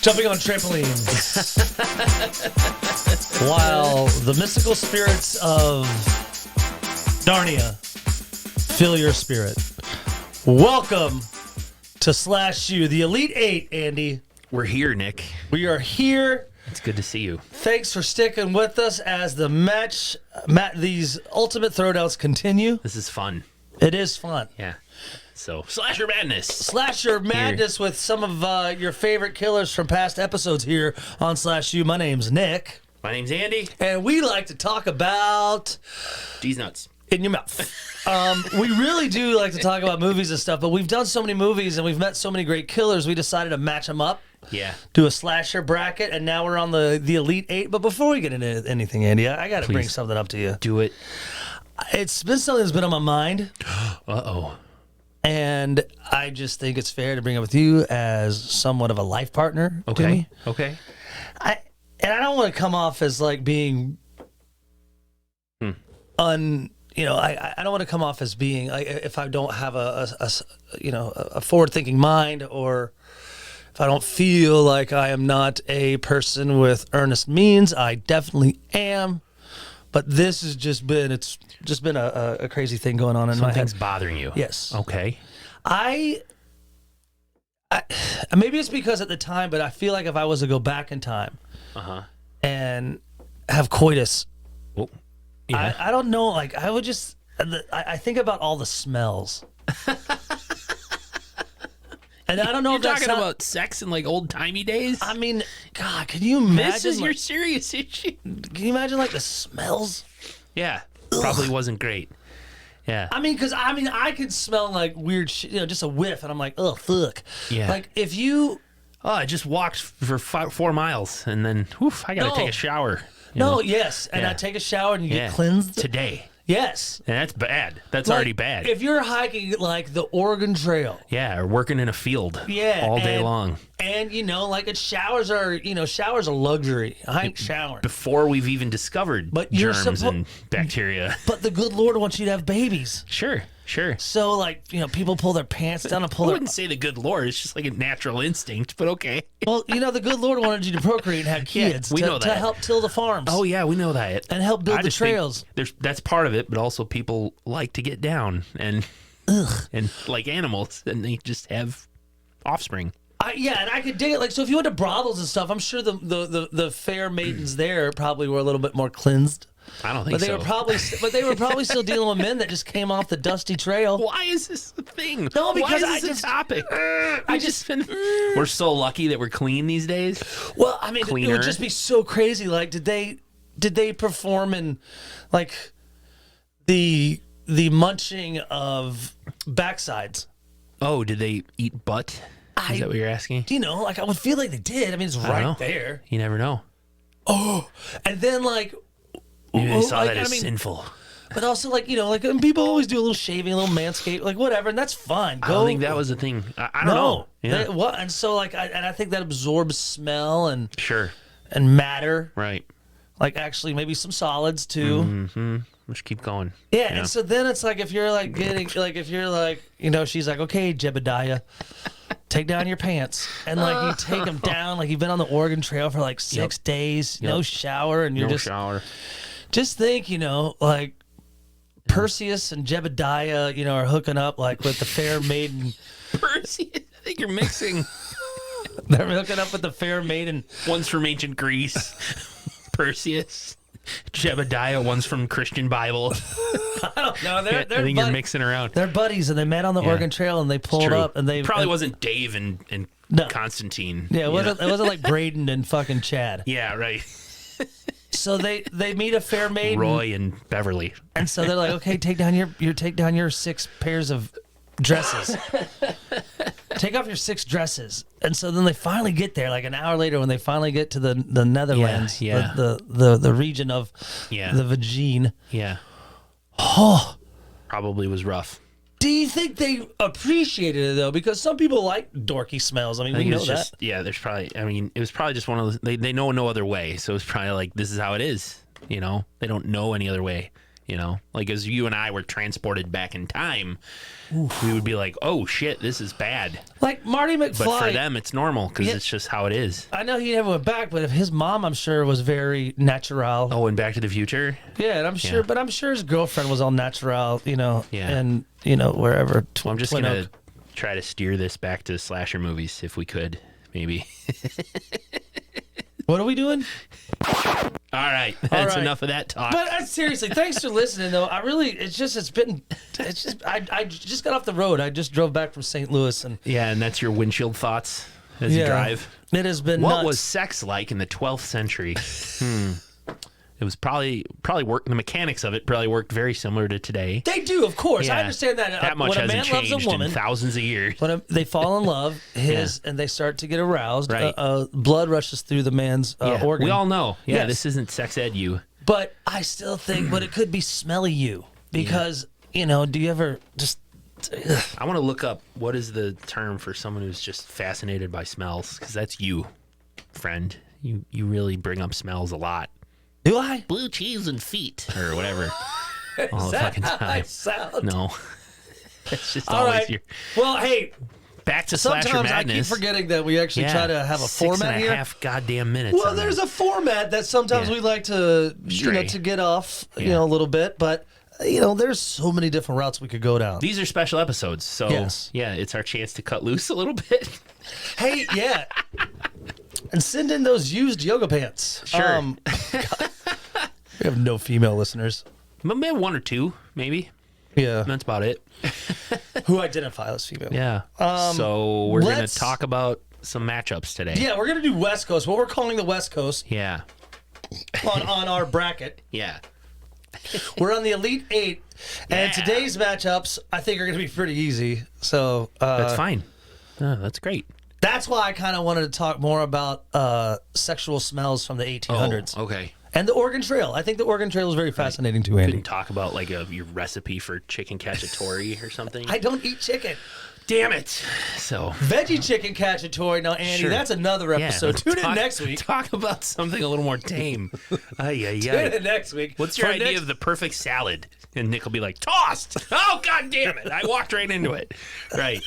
Jumping on trampolines. While the mystical spirits of Narnia fill your spirit. Welcome to SlashU, the Elite Eight, Andy. We're here, Nick. We are here. It's good to see you. Thanks for sticking with us as the these ultimate throwdowns continue. This is fun. It is fun. Yeah. So, Slasher Madness. Slasher Madness with some of your favorite killers from past episodes here on SlashU. My name's Nick. My name's Andy. And we like to talk about... G's nuts. In your mouth. We really do like to talk about movies and stuff, but we've done so many movies and we've met so many great killers, we decided to match them up. Yeah. Do a slasher bracket, and now we're on the Elite Eight. But before we get into anything, Andy, I got to bring something up to you. Do it. It's been something that's been on my mind. Uh-oh. And I just think it's fair to bring it with you as somewhat of a life partner to me. Okay. I don't want to come off as like being I don't want to come off as being like, if I don't have a forward-thinking mind, or if I don't feel like I am not a person with earnest means. I definitely am, but this has just been a crazy thing going on in my head. Something's bothering you. Yes. Okay. I maybe it's because at the time, but I feel like if I was to go back in time and have coitus, yeah. I don't know, like I would just, I think about all the smells. And I don't know You're if that's talking about sex in like old-timey days? I mean, God, can you imagine? This is your serious issue. Can you imagine like the smells? Yeah. Probably wasn't great. Yeah. I mean, because I could smell like weird shit, just a whiff, and I'm like, oh, fuck. Yeah. Like if you... Oh, I just walked for 4 miles, and then, I got to take a shower. Yes, and I take a shower and you get cleansed. Today. Yes. And that's bad. That's like, already bad. If you're hiking like the Oregon Trail. Yeah, or working in a field. Yeah. All day long. And showers are luxury. I ain't showering. Before we've even discovered germs and bacteria. But the good Lord wants you to have babies. Sure. So, like, people pull their pants down and pull I wouldn't say the good Lord. It's just like a natural instinct, but okay. Well, the good Lord wanted you to procreate and have kids we know that. To help till the farms. Oh, yeah, we know that. And help build the trails. That's part of it, but also people like to get down and like animals, and they just have offspring. And I could dig it. Like, so if you went to brothels and stuff, I'm sure the fair maidens there probably were a little bit more cleansed. I don't think so. But they were probably still dealing with men that just came off the dusty trail. Why is this a thing? No, because Why is this a topic? We're so lucky that we're clean these days. Well, I mean, Cleaner. It would just be so crazy. Like, did they perform in like the munching of backsides? Oh, did they eat butt? Is that what you're asking? Like I would feel like they did. I mean, it's right there. You never know. Oh, and then like. Maybe they saw that as sinful. But also, and people always do a little shaving, a little manscape, like whatever, and that's fine. I don't think that was a thing. I don't know. Yeah. And so, I think that absorbs smell and matter. Right. Like actually, maybe some solids too. Mm-hmm. Let's keep going. Yeah, and so then it's like if you're like she's like, okay, Jebediah, take down your pants, and like you take them down, like you've been on the Oregon Trail for like 6 days, no shower, and you're shower. Just think, like Perseus and Jebediah, are hooking up like with the fair maiden. Perseus, I think you're mixing. They're hooking up with the fair maiden. One's from ancient Greece, Perseus. Jebediah, one's from Christian Bible. I don't know. I think you're mixing around. They're buddies, and they met on the Oregon Trail, and they pulled up, and they probably wasn't Dave and Constantine. Yeah, it wasn't like Braden and fucking Chad. Yeah, right. So they meet a fair maiden, Roy and Beverly, and so they're like, okay, take down your 6 pairs of dresses. Take off your 6 dresses. And so then they finally get there, like an hour later, when they finally get to the Netherlands, the region of the vagine. Yeah. Oh, probably was rough. Do you think they appreciated it though? Because some people like dorky smells. I mean, we know that. There's probably. I mean, it was probably just one of those. They know no other way, so it's probably like this is how it is. They don't know any other way. You know, like as you and I were transported back in time, we would be like, "Oh shit, this is bad." Like Marty McFly. But for them, it's normal because it's just how it is. I know he never went back, but if his mom, I'm sure, was very natural. Oh, and Back to the Future. Yeah, and I'm sure, but I'm sure his girlfriend was all natural, you know, and wherever. Well, I'm just gonna try to steer this back to slasher movies if we could, maybe. What are we doing? All right, that's enough of that talk. But seriously, thanks for listening. Though I just I just got off the road. I just drove back from St. Louis, and and that's your windshield thoughts as you drive. It has been. What nuts. was sex like in the 12th century? It was probably the mechanics of it probably worked very similar to today. They do, of course. Yeah. I understand that. That much when a hasn't man changed loves a woman, in thousands of years. When they fall in love, and they start to get aroused, Right. blood rushes through the man's organ. We all know. Yeah, Yes. this isn't sex ed you. But I still think, but it could be smelly you because do you ever just? I want to look up what is the term for someone who's just fascinated by smells, because that's you, friend. You really bring up smells a lot. Do I? Blue cheese and feet or whatever. All Is the that fucking how I time. sound? No. It's just All always right. your Well, hey. back to Slasher Sometimes Madness. I keep forgetting that we actually try to have a format here. 6.5 goddamn minutes. Well, there's a format that sometimes we like to, to get off, a little bit, but there's so many different routes we could go down. These are special episodes, so it's our chance to cut loose a little bit. Hey, yeah. And send in those used yoga pants. Sure. We have no female listeners. Maybe one or two, maybe. Yeah. That's about it. Who identify as female. Yeah. So we're going to let's- talk about some matchups today. Yeah, we're going to do West Coast. What we're calling the West Coast Yeah. on our bracket. Yeah. We're on the Elite Eight. And today's matchups, I think, are going to be pretty easy. So That's fine. Oh, that's great. that's why I kind of wanted to talk more about sexual smells from the 1800s. Oh, okay. And the Oregon Trail. I think the Oregon Trail is very fascinating too, Andy. Couldn't talk about like your recipe for chicken cacciatore or something. I don't eat chicken. Damn it. So Veggie chicken cacciatore. Now, Andy, Sure. that's another episode. let's Tune in talk- next week. Talk about something a little more tame. Tune in next week. What's your For idea next- of the perfect salad? And Nick will be like, tossed. Oh, God damn it. I walked right into it. Right.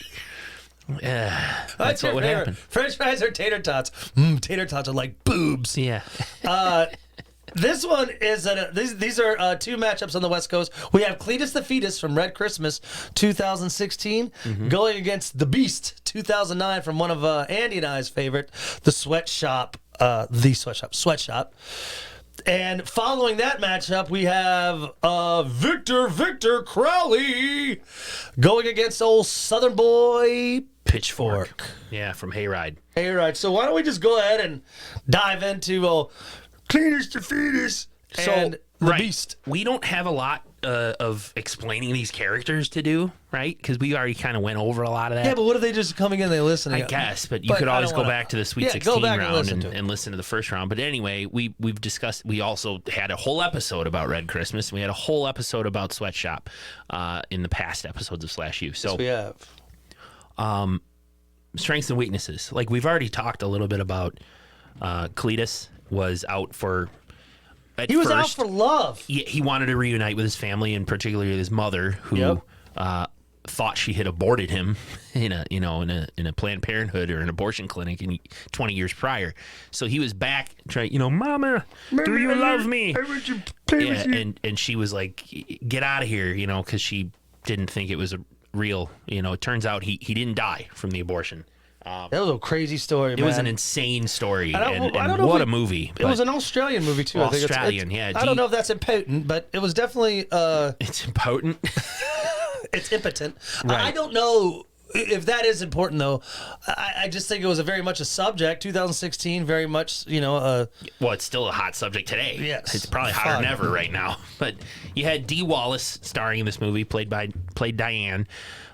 That's your what would favorite? happen. French fries or tater tots? Tater tots are like boobs. Yeah. This one is these are two matchups on the West Coast. We have Cletus the Fetus from Red Christmas 2016 going against The Beast 2009 from one of Andy and I's favorite, the Sweatshop. Sweatshop. And following that matchup, we have Victor Crowley going against old Southern boy Pitchfork. Yeah, from Hayride. Hayride. So why don't we just go ahead and dive into Cletus the Fetus and the Beast. We don't have a lot of explaining these characters to do, right? Because we already kind of went over a lot of that. Yeah, but what if they just coming in and they listen? I guess, but you could I always don't go wanna- back to the Sweet Yeah, 16 go back and round listen to it. and listen to the first round. But anyway, we've discussed. We also had a whole episode about Red Christmas. And we had a whole episode about Sweatshop in the past episodes of SlashU. So we have. strengths and weaknesses. Like we've already talked a little bit about Cletus was out for. He was out for love. He wanted to reunite with his family, and particularly his mother, who thought she had aborted him in a Planned Parenthood or an abortion clinic 20 years prior. So he was back trying, Mama, do you love me? I want to play with you. And she was like, get out of here, because she didn't think it was a real. It turns out he didn't die from the abortion. That was a crazy story, man. It was an insane story, I and don't know what if a movie! It was an Australian movie too. I think Australian, yeah. I don't know if that's impotent, but it was definitely. It's impotent. It's impotent. Right. I don't know if that is important though. I just think it was very much a subject. 2016, very much. Well, it's still a hot subject today. Yes. It's probably hotter than ever right now. But you had Dee Wallace starring in this movie, played Diane.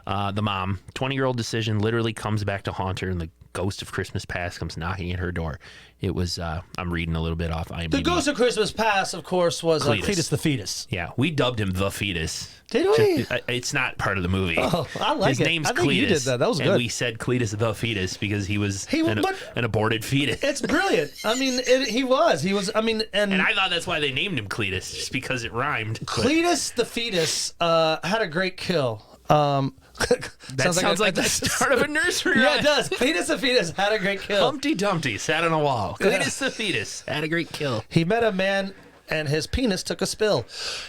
The mom, 20-year-old decision, literally comes back to haunt her, and the ghost of Christmas Past comes knocking at her door. It was, I'm reading a little bit off IMDb. The ghost of Christmas Past, of course, was Cletus. Cletus the Fetus. Yeah, we dubbed him the Fetus. Did we? It's not part of the movie. Oh, I like His it. name's I think Cletus. you did that. That was good. And we said Cletus the Fetus because he was an aborted fetus. It's brilliant. I mean, he was. I mean, and I thought that's why they named him Cletus, just because it rhymed. Cletus the Fetus had a great kill. That sounds like the start of a nursery rhyme. Yeah, it does. Cletus the Fetus had a great kill. Humpty Dumpty sat on a wall. Cletus the Fetus had a great kill. He met a man, and his penis took a spill.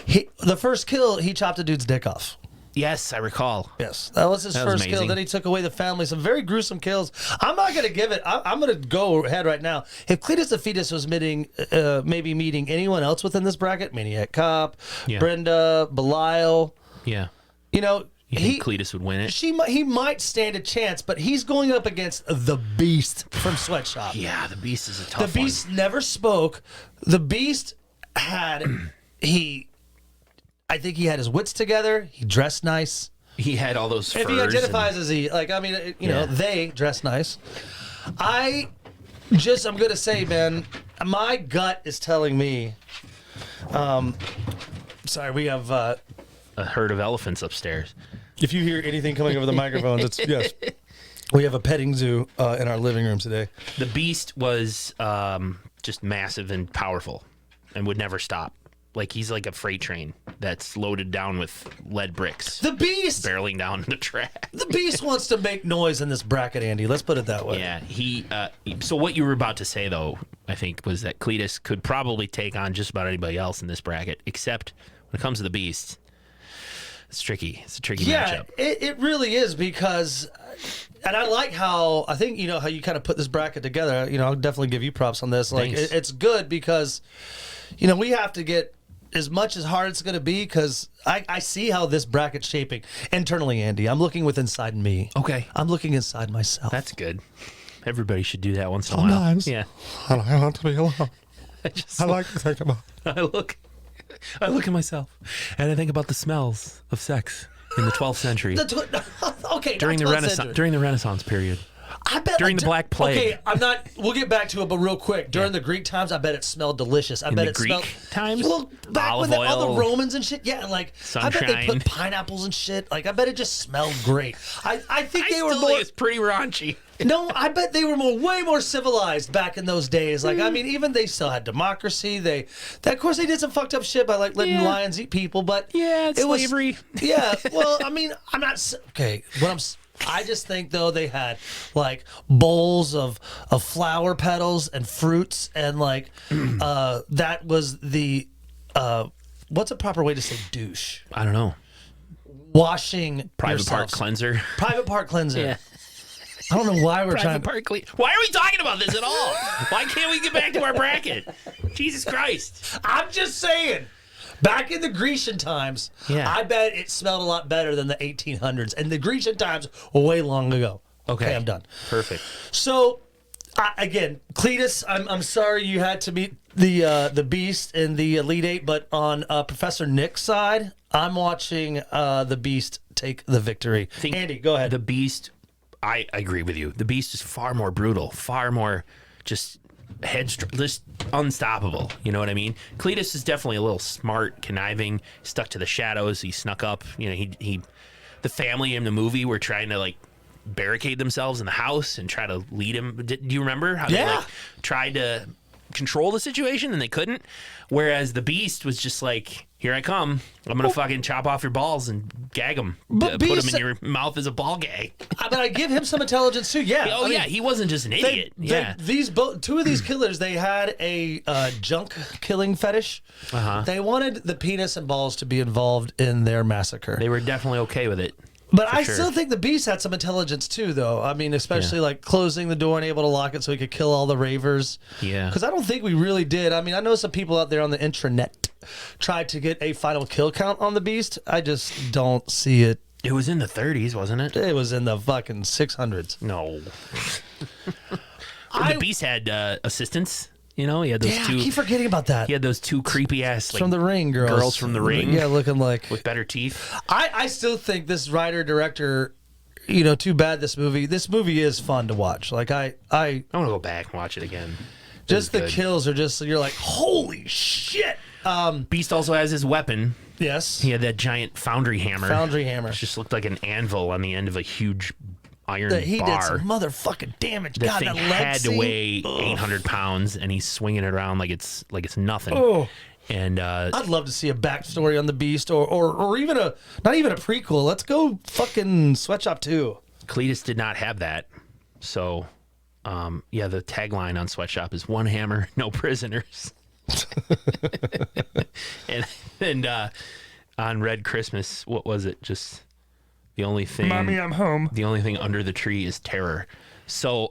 The first kill, he chopped a dude's dick off. Yes, I recall. Yes, that was his first kill. Then he took away the family. Some very gruesome kills. I'm not going to give it. I'm going to go ahead right now. If Cletus the Fetus was maybe meeting anyone else within this bracket, Maniac Cop, Brenda, Belial. Yeah. You know, you think Cletus would win it? He might stand a chance, but he's going up against the Beast from Sweatshop. Yeah, the Beast is a tough one. The Beast never spoke. The Beast had I think he had his wits together. He dressed nice. He had all those furs. If he identifies as they dress nice. I'm going to say, man, my gut is telling me. Sorry, we have a herd of elephants upstairs. If you hear anything coming over the microphones, it's yes. We have a petting zoo in our living room today. The Beast was just massive and powerful and would never stop. Like, he's like a freight train that's loaded down with lead bricks. The Beast! Barreling down the track. The Beast wants to make noise in this bracket, Andy. Let's put it that way. Yeah, so what you were about to say, though, I think, was that Cletus could probably take on just about anybody else in this bracket, except when it comes to the Beast. It's tricky. It's a tricky matchup. Yeah, it really is because, and I like how, I think, how you kind of put this bracket together. I'll definitely give you props on this. Like, it's good because, we have to get as much as hard it's going to be because I see how this bracket's shaping internally, Andy. I'm looking with inside me. Okay. I'm looking inside myself. That's good. Everybody should do that once in a while. Sometimes. Yeah. And I want to be alone. I like to think about I look at myself and I think about the smells of sex in the 12th century. During the Renaissance period. I bet during the Black Plague. Okay, we'll get back to it, but real quick. During the Greek times, I bet it smelled delicious. I bet it Greek smelled times? Well, back Olive when oil, all the Romans and shit. Yeah, like sunshine. I bet they put pineapples and shit. Like I bet it just smelled great. I think they were more. It's pretty raunchy. No, I bet they were way more civilized back in those days. Like, I mean, even they still had democracy. Of course, they did some fucked up shit by like letting lions eat people. But it's slavery. Well, I mean, I'm not okay. I just think though they had like bowls of flower petals and fruits and like that was the what's a proper way to say douche? I don't know. Washing private yourself. part cleanser. Private part cleanser. Yeah. I don't know why we're trying. Why are we talking about this at all? Why can't we get back to our bracket? Jesus Christ! I'm just saying. Back in the Grecian times, I bet it smelled a lot better than the 1800s. And the Grecian times were way long ago. Okay, I'm done. Perfect. So, again, Cletus, I'm sorry you had to meet the Beast in the Elite Eight, but on Professor Nick's side, I'm watching the Beast take the victory. Andy, go ahead. The Beast, I agree with you. The Beast is far more brutal, far more just just unstoppable. You know what I mean? Cletus is definitely a little smart, conniving, stuck to the shadows. He snuck up. The family in the movie were trying to like barricade themselves in the house and try to lead him. Do you remember how they like tried to control the situation and they couldn't? Whereas the Beast was just like, here I come. I'm going to fucking chop off your balls and gag them. Put them in your mouth as a ball gag. But I give him some intelligence too. Yeah. He wasn't just an idiot. Two of these killers, they had a junk killing fetish. They wanted the penis and balls to be involved in their massacre. They were definitely okay with it. But I still think the Beast had some intelligence too, though. I mean, especially like closing the door and able to lock it so he could kill all the ravers. Yeah. Because I don't think we really did. I mean, I know some people out there on the intranet tried to get a final kill count on the Beast. I just don't see it. It was in the 30s, wasn't it? It was in the fucking 600s. No. The Beast had assistants You know, he had those Yeah, two. I keep forgetting about that. He had those two creepy ass like, from the Ring girls. girls from the Ring. Yeah, looking like with better teeth. I still think this writer director, you know, too bad this movie. This movie is fun to watch. Like I want to go back and watch it again. just the kills are just you're like, holy shit. Beast also has his weapon. Yes. He had that giant foundry hammer. It It just looked like an anvil on the end of a huge iron He did bar. some motherfucking damage. The God, thing that leg had to scene. weigh 800 pounds, and he's swinging it around like it's nothing. Oh. And I'd love to see a backstory on the Beast, or even not even a prequel. Let's go fucking Sweatshop 2. Cletus did not have that. So, yeah, the tagline on Sweatshop is "One hammer, no prisoners." and on Red Christmas, what was it? Just the only thing. Mommy, I'm home. The only thing under the tree is terror. So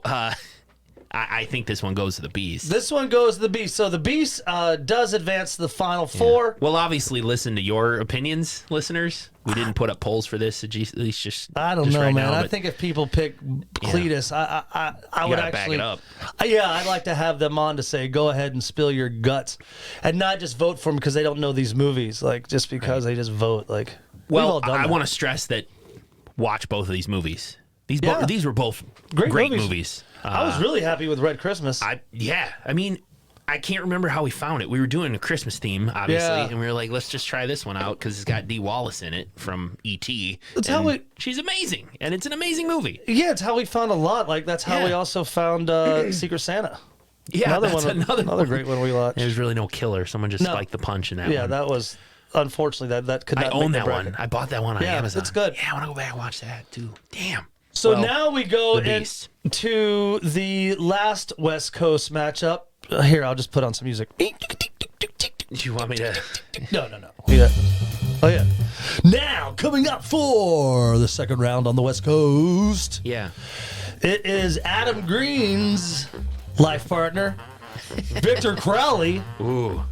I think this one goes to the Beast. This one goes to the Beast. So the Beast does advance to the final four. We'll obviously listen to your opinions, listeners. We didn't put up polls for this. At least just I don't just know, right man. now, I but think if people pick Cletus, I would gotta actually back it up. Yeah, I'd like to have them on to say, go ahead and spill your guts, and not just vote for them because they don't know these movies. Like just because they just vote. Like we've all Well, done I that. want to stress that watch both of these movies. These Yeah. these were both Great great movies. movies. I was really happy with Red Christmas. I mean, I can't remember how we found it. We were doing a Christmas theme, obviously, Yeah. and we were like, let's just try this one out because it's got Dee Wallace in it from E.T. That's and how we- she's amazing, and it's an amazing movie. Yeah, it's how we found a lot. Like that's how Yeah. we also found Secret Santa. Yeah, Another that's one, another another one. great one we watched. There's really no killer. Someone just No. spiked the punch in that Yeah, one. that was unfortunately that could I not own make that the one. bracket. I bought that one on Yeah, Amazon. it's good. Yeah, I want to go back and watch that too. Damn. So Well, now we go the Beast. into the last West Coast matchup. Here, I'll just put on some music. Do you want me to? No. Yeah. Oh yeah. Now coming up for the second round on the West Coast, Yeah. it is Adam Green's life partner, Victor Crowley. Ooh.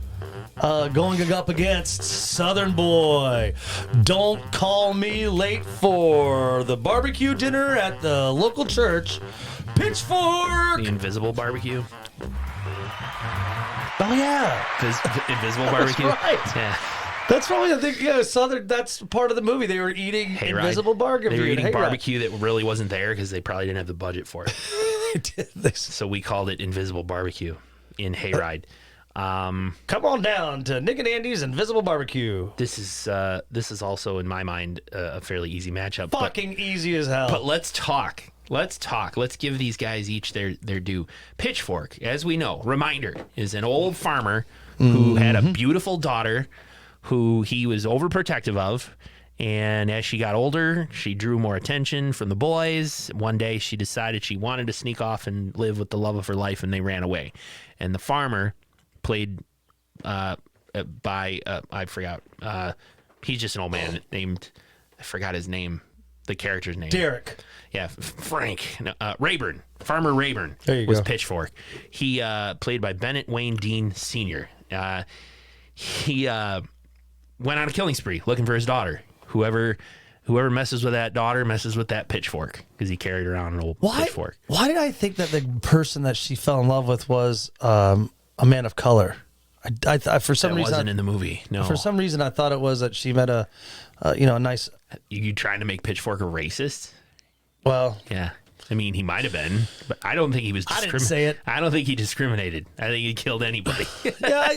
Going up against Southern Boy. Don't call me late for the barbecue dinner at the local church. Pitchfork. The Invisible Barbecue. Oh yeah, Invisible Barbecue. right. Yeah. that's probably I think Southern. That's part of the movie. They were eating Hayride. invisible barbecue. They were eating Hayride. barbecue that really wasn't there because they probably didn't have the budget for it. They did. They said, So we called it Invisible Barbecue in Hayride. come on down to Nick and Andy's Invisible Barbecue. This is also in my mind a fairly easy matchup. Fucking easy as hell. But let's talk. Let's give these guys each their due. Pitchfork, as we know, reminder, is an old farmer who had a beautiful daughter who he was overprotective of. And as she got older, she drew more attention from the boys. One day she decided she wanted to sneak off and live with the love of her life, and they ran away. And the farmer, played by, I forgot, he's just an old man named, I forgot his name, the character's name. Derek. Yeah, Frank. No, Rayburn. Farmer Rayburn There you was go. Pitchfork. He played by Bennett Wayne Dean Sr. He went on a killing spree looking for his daughter. Whoever messes with that daughter messes with that pitchfork because he carried around an old pitchfork. Why did I think that the person that she fell in love with was a man of color? I for some That reason wasn't in the movie. No. for some reason I thought it was that she met a nice. You trying to make Pitchfork a racist? Well, Yeah. I mean, he might have been, but I don't think he was. I didn't say it. I don't think he discriminated. I think he killed anybody. yeah, I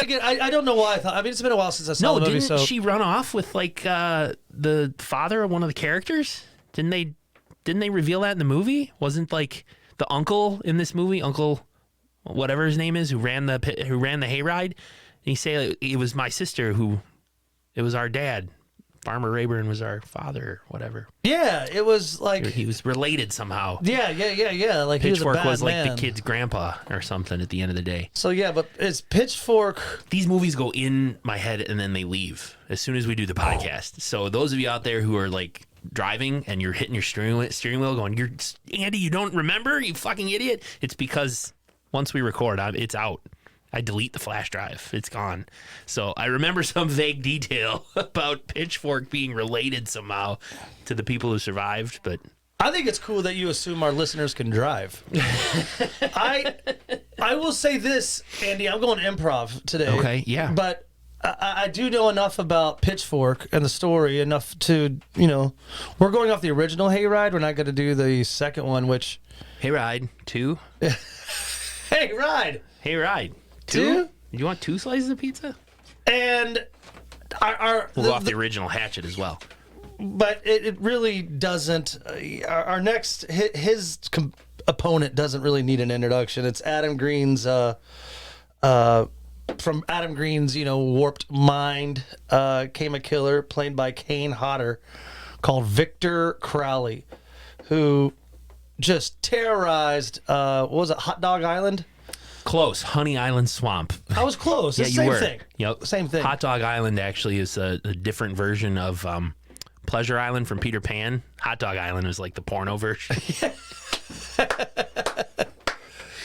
get. I don't know why I thought. I mean, it's been a while since I saw No, the movie. didn't So she run off with like the father of one of the characters? Didn't they reveal that in the movie? Wasn't like the uncle in this movie, Uncle whatever his name is, who ran the hayride? And he say like, it was my sister who, it was our dad. Farmer Rayburn was our father, or whatever. yeah, it was like He was related somehow. yeah. Like he was a Pitchfork bad was like man. the kid's grandpa or something at the end of the day. So yeah, but it's Pitchfork. These movies go in my head and then they leave as soon as we do the podcast. So those of you out there who are like driving and you're hitting your steering wheel going, "You're Andy, you don't remember, you fucking idiot." It's because once we record, it's out. I delete the flash drive. It's gone. So I remember some vague detail about Pitchfork being related somehow to the people who survived, but I think it's cool that you assume our listeners can drive. I will say this, Andy. I'm going improv today. Okay, yeah. But I do know enough about Pitchfork and the story enough to, we're going off the original Hayride. We're not going to do the second one, which... Hayride, 2. Hayride. Hayride, 2. Two? You want 2 slices of pizza? And We'll go off the original Hatchet as well. But it really doesn't. Our next his opponent doesn't really need an introduction. It's Adam Green's from Adam Green's warped mind came a killer played by Kane Hodder called Victor Crowley, who just terrorized what was it, Hot Dog Island? Close. Honey Island Swamp. I was close. Yeah, It's you the were. same thing. Yep. Same thing. Hot Dog Island actually is a different version of Pleasure Island from Peter Pan. Hot Dog Island is like the porno version.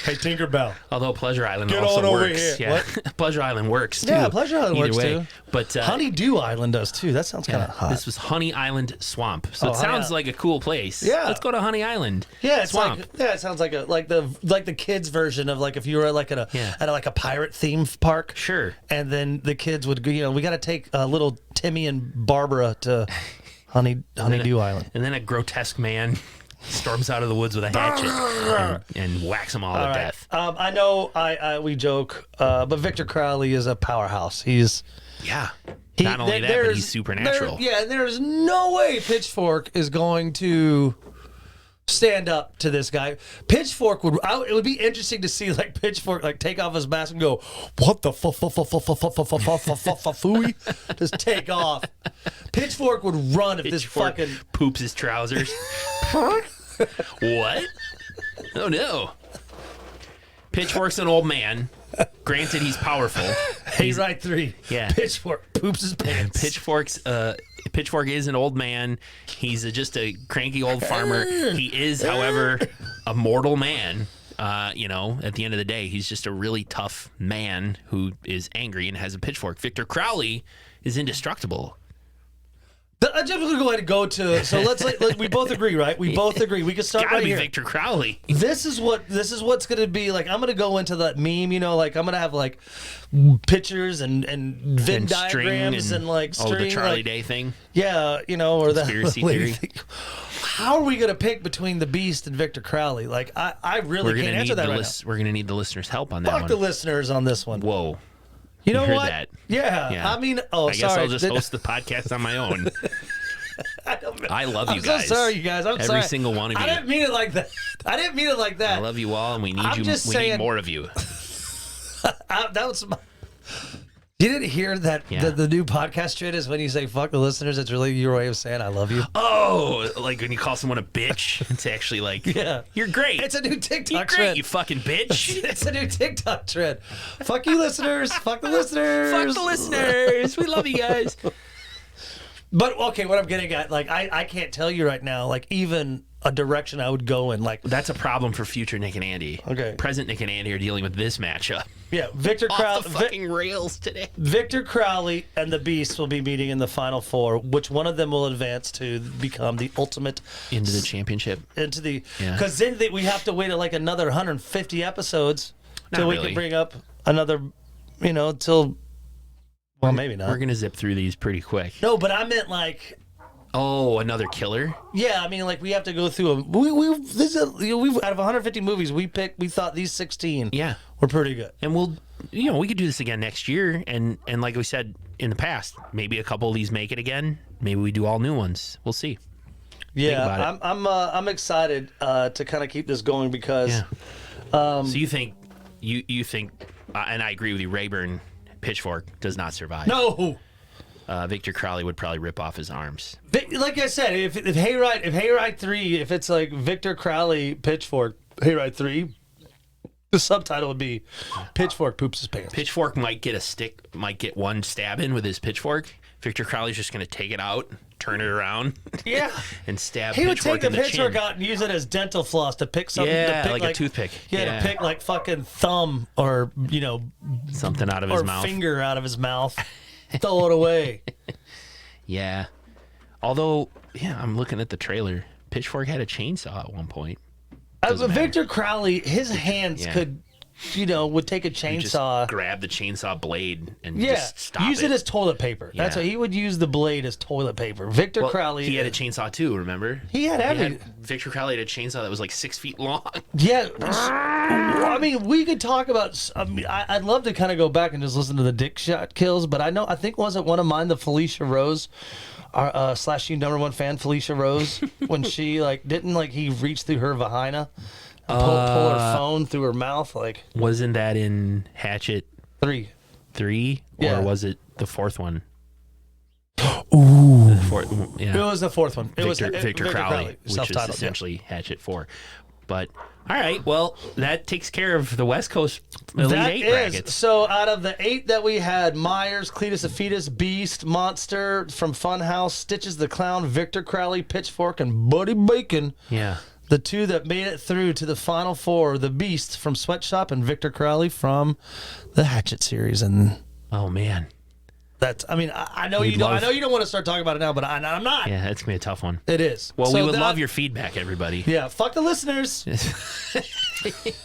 Hey, Tinkerbell. Although Pleasure Island Get also on over works. here. Yeah. Pleasure Island works too. Yeah, Pleasure Island Either works way. too. But Honeydew Island does too. That sounds kind of hot. this was Honey Island Swamp. So Oh, it Honey sounds Island. like a cool place. Yeah. Let's go to Honey Island. Yeah, it's Swamp. it sounds like the kids version of like if you were like at a pirate theme park. Sure. And then the kids would go, we got to take little Timmy and Barbara to Honeydew Island. And then a grotesque man storms out of the woods with a hatchet and whacks them all to All right. death. I know we joke, but Victor Crowley is a powerhouse. He's Yeah. Not only that, but he's supernatural. There's no way Pitchfork is going to stand up to this guy. Pitchfork it would be interesting to see like Pitchfork like take off his mask and go, what the fooey? Just take off. Pitchfork would run if this Pitchfork fucking poops his trousers. What? Oh no. Pitchfork's an old man. Granted, he's powerful. Hayride 3. Yeah. Pitchfork poops his pants. Pitchfork is an old man. He's just a cranky old farmer. He is, however, a mortal man. At the end of the day, he's just a really tough man who is angry and has a pitchfork. Victor Crowley is indestructible. I'm just gonna go ahead and go to. So let's we both agree, right? We both agree. We can start Gotta right be here. Victor Crowley. This is what's gonna be like. I'm gonna go into that meme, like I'm gonna have like pictures and Venn And string diagrams and like string, the Charlie like, Day thing. yeah, or the Conspiracy theory. How are we gonna pick between the Beast and Victor Crowley? Like I really can't answer that right now. We're gonna need the listeners' help on that Fuck one. the listeners on this one. Whoa. You know heard what? that. Yeah. I mean, I guess sorry. I'll just host the podcast on my own. I love you guys. I'm so sorry, you guys. I'm sorry. Every single one of you. I didn't mean it like that. I love you all, and we need I'm you. just We saying- need more of you. That was you didn't hear that Yeah. the new podcast trend is when you say fuck the listeners, it's really your way of saying I love you. Oh, like when you call someone a bitch, it's actually like, Yeah. you're great. It's a new TikTok You're great, trend. you fucking bitch. It's a new TikTok trend. Fuck you listeners. Fuck the listeners. Fuck the listeners. We love you guys. But okay, what I'm getting at, like I can't tell you right now, like even a direction I would go in. Like That's a problem for future Nick and Andy. Okay. Present Nick and Andy are dealing with this matchup. yeah, Victor Off Crowley the fucking rails today. Victor Crowley and the Beast will be meeting in the final four, which one of them will advance to become the ultimate Into the championship. into the Yeah. because then we have to wait like another 150 episodes Not till we really. can bring up another, till well maybe not. We're going to zip through these pretty quick. No, but I meant like Oh, another killer? yeah, I mean like we have to go through them. We've out of 150 movies we thought these 16 Yeah. were pretty good. And we could do this again next year. And like we said in the past, maybe a couple of these make it again. Maybe we do all new ones. We'll see. Yeah, about I'm excited to kind of keep this going because Yeah. So you think, and I agree with you, Rayburn Pitchfork does not survive. no. Victor Crowley would probably rip off his arms. Like I said, if Hayride 3, if it's like Victor Crowley Pitchfork Hayride 3, the subtitle would be Pitchfork poops his pants. Pitchfork might get one stab in with his pitchfork. Victor Crowley's just going to take it out, turn it around, Yeah. and stab He would Pitchfork take the in the pitchfork chin. out and use it as dental floss to pick something. Yeah, to pick like a toothpick. Yeah, Yeah. to pick like fucking thumb or Something out of his or mouth. finger out of his mouth. Throw it away. Yeah. Although, yeah, I'm looking at the trailer. Pitchfork had a chainsaw at one point. Doesn't matter. Victor Crowley, his hands Yeah. could would take a You just chainsaw. grab the chainsaw blade and Yeah, just stop use it as toilet paper. That's Yeah. what he would use the blade as toilet paper. Victor Well, Crowley. he had a chainsaw too, remember? He had every. Victor Crowley had a chainsaw that was like 6 feet long. Yeah, I mean, we could talk about. I mean, I'd love to kind of go back and just listen to the dick shot kills, but I think wasn't one of mine the Felicia Rose, our /U #1 fan Felicia Rose, when she didn't he reach through her vagina, and pull her phone through her mouth Wasn't that in Hatchet 3? 3? Yeah. Or was it the fourth one? Ooh, Yeah. it was the fourth one. It was Victor Crowley, which is self-titled. essentially Hatchet 4. But all right, well, that takes care of the West Coast Elite That 8 is brackets. so. Out of the 8 that we had, Myers, Cletus the Fetus, Beast, Monster from Funhouse, Stitches the Clown, Victor Crowley, Pitchfork, and Buddy Bacon. Yeah. The 2 that made it through to the final 4, the Beast from Sweatshop and Victor Crowley from the Hatchet series. And Oh man. that's, I mean, I know We'd you don't. I love- know you don't want to start talking about it now, but I'm not. Yeah, that's gonna be a tough one. It is. Well, So we would that- love your feedback, everybody. Yeah, fuck the listeners.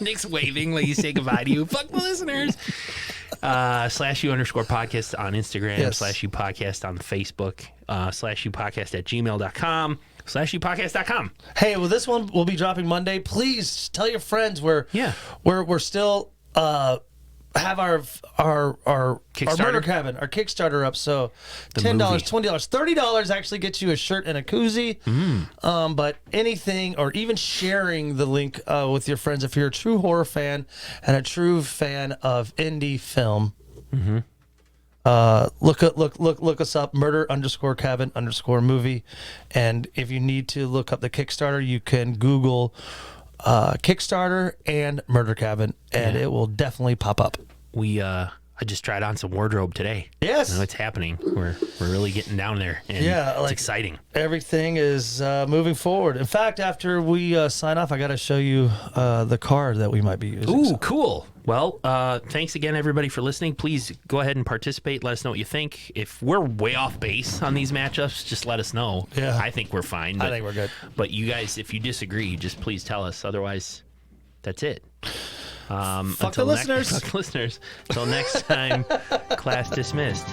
Nick's waving like he's saying goodbye to you. Fuck the listeners. /U_podcast on Instagram, Yes. /U podcast on Facebook, /U podcast at gmail.com, /U podcast.com. Hey, well, this one will be dropping Monday. Please tell your friends we're still have our Kickstarter? murder cabin, our Kickstarter up. So $10, movie. $20, $30 actually gets you a shirt and a koozie. But anything or even sharing the link with your friends, if you're a true horror fan and a true fan of indie film. Look us up, murder_cabin_movie, and if you need to look up the Kickstarter, you can Google Kickstarter and Murder Cabin, and it will definitely pop up. I just tried on some wardrobe today. Yes. I know it's happening. We're really getting down there, and it's exciting. Everything is moving forward. In fact, after we sign off, I got to show you the card that we might be using. Ooh, cool. Well, thanks again, everybody, for listening. Please go ahead and participate. Let us know what you think. If we're way off base on these matchups, just let us know. Yeah. I think we're fine. I think we're good. But you guys, if you disagree, just please tell us. Otherwise, that's it. Fuck the listeners. Fuck the listeners. Until next time, class dismissed.